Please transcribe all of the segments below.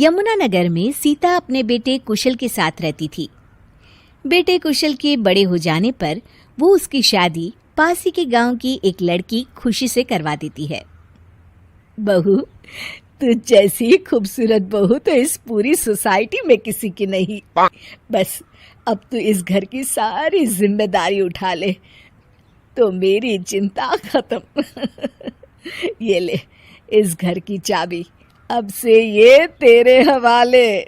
यमुनानगर में सीता अपने बेटे कुशल के साथ रहती थी। बेटे कुशल के बड़े हो जाने पर वो उसकी शादी पास ही के गांव की एक लड़की खुशी से करवा देती है। बहू, तू जैसी खूबसूरत बहू तो इस पूरी सोसाइटी में किसी की नहीं। बस अब तू इस घर की सारी जिम्मेदारी उठा ले तो मेरी चिंता खत्म। ये ले, इस घर की चाबी अब से ये तेरे हवाले।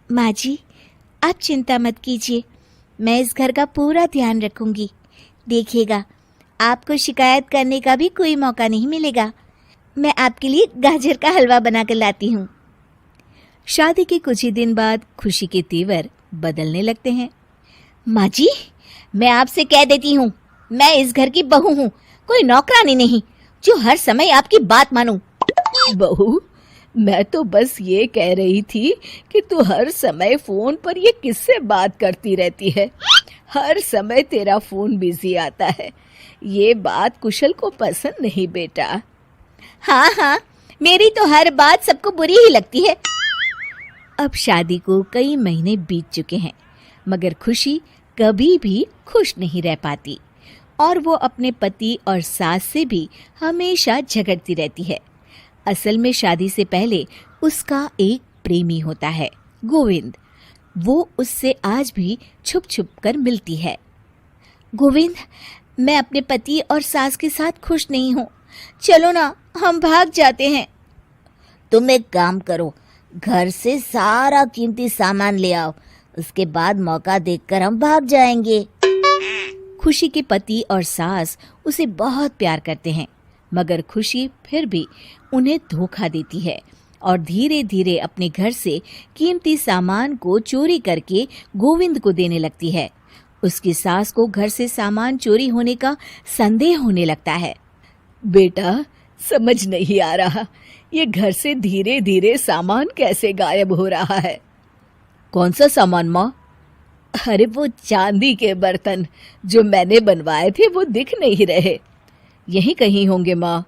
माँ जी, आप चिंता मत कीजिए, मैं इस घर का पूरा ध्यान रखूंगी। देखिएगा, आपको शिकायत करने का भी कोई मौका नहीं मिलेगा। मैं आपके लिए गाजर का हलवा बनाकर लाती हूँ। शादी के कुछ ही दिन बाद खुशी के तेवर बदलने लगते हैं। माँ जी, मैं आपसे कह देती हूँ, मैं इस घर की बहू हूँ, कोई नौकरानी नहीं जो हर समय आपकी बात मानूं। बहू, मैं तो बस ये कह रही थी कि तू हर समय फोन पर ये किससे बात करती रहती है। हर समय तेरा फोन बिजी आता है। ये बात कुशल को पसंद नहीं बेटा। हाँ, मेरी तो हर बात सबको बुरी ही लगती है। अब शादी को कई महीने बीत चुके हैं, मगर खुशी कभी भी खुश नहीं रह पाती और वो अपने पति और सास से भी हमेशा झगड़ती रहती है। असल में शादी से पहले उसका एक प्रेमी होता है, गोविंद। वो उससे आज भी छुप छुप कर मिलती है। गोविंद, मैं अपने पति और सास के साथ खुश नहीं हूँ, चलो ना हम भाग जाते हैं। तुम एक काम करो, घर से सारा कीमती सामान ले आओ, उसके बाद मौका देखकर हम भाग जाएंगे। खुशी के पति और सास उसे बहुत प्यार करते हैं, मगर खुशी फिर भी उन्हें धोखा देती है और धीरे धीरे अपने घर से कीमती सामान को चोरी करके गोविंद को देने लगती है। उसकी सास को घर से सामान चोरी होने का संदेह होने लगता है। बेटा, समझ नहीं आ रहा, ये घर से धीरे धीरे सामान कैसे गायब हो रहा है। कौन सा सामान माँ? अरे वो चांदी के बर्तन जो मैंने बनवाए थे वो दिख नहीं रहे। यहीं कहीं होंगे माँ,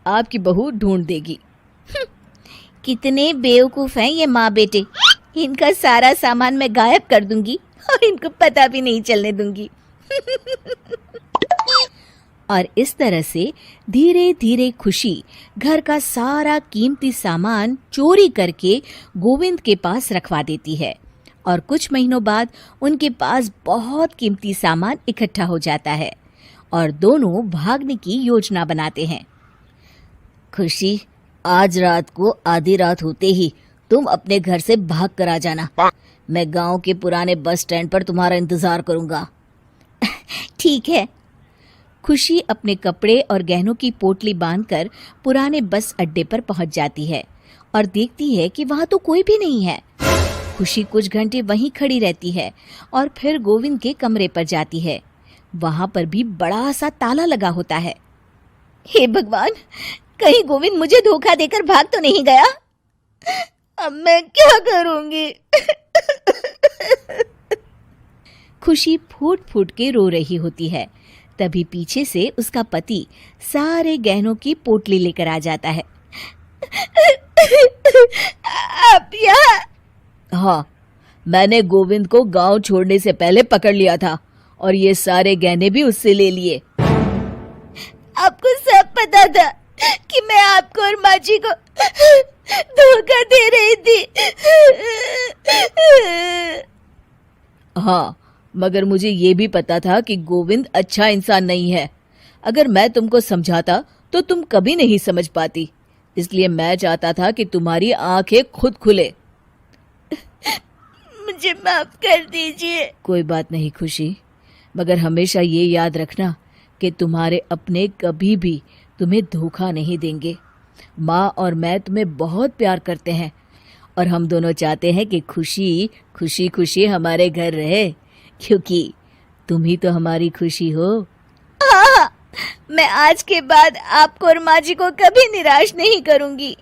आपकी बहू ढूंढ देगी। कितने बेवकूफ हैं ये माँ बेटे, इनका सारा सामान मैं गायब कर दूंगी और इनको पता भी नहीं चलने दूंगी। और इस तरह से धीरे धीरे खुशी घर का सारा कीमती सामान चोरी करके गोविंद के पास रखवा देती है और कुछ महीनों बाद उनके पास बहुत कीमती सामान इकट्ठा हो जाता है और दोनों भागने की योजना बनाते हैं। खुशी, आज रात को आधी रात होते ही तुम अपने घर से भाग कर आ जाना। मैं गांव के पुराने बस स्टैंड पर तुम्हारा इंतजार करूंगा। ठीक है। खुशी अपने कपड़े और गहनों की पोटली बांधकर पुराने बस अड्डे पर पहुंच जाती है और देखती है कि वहां तो कोई भी नहीं है। खुशी कुछ घंटे वहीं खड़ी रहती है और फिर गोविंद के कमरे पर जाती है। वहां पर भी बड़ा सा ताला लगा होता है। हे भगवान, कहीं गोविंद मुझे धोखा देकर भाग तो नहीं गया? अब मैं क्या करूंगी? खुशी फूट फूट के रो रही होती है। तभी पीछे से उसका पति सारे गहनों की पोटली लेकर आ जाता है। आप यहाँ? हाँ, मैंने गोविंद को गांव छोड़ने से पहले पकड़ लिया था और ये सारे गहने भी उससे ले लिए। आपको सब पता था कि मैं आपको और माँ जी को धोखा दे रही थी? हाँ, मगर मुझे ये भी पता था कि गोविंद अच्छा इंसान नहीं है। अगर मैं तुमको समझाता तो तुम कभी नहीं समझ पाती, इसलिए मैं चाहता था कि तुम्हारी आंखें खुद खुले। मुझे माफ कर दीजिए। कोई बात नहीं खुशी, मगर हमेशा ये याद रखना कि तुम्हारे अपने कभी भी तुम्हें धोखा नहीं देंगे। माँ और मैं तुम्हें बहुत प्यार करते हैं और हम दोनों चाहते हैं कि खुशी खुशी खुशी हमारे घर रहे, क्योंकि तुम ही तो हमारी खुशी हो। हाँ, मैं आज के बाद आपको और माँ जी को कभी निराश नहीं करूंगी।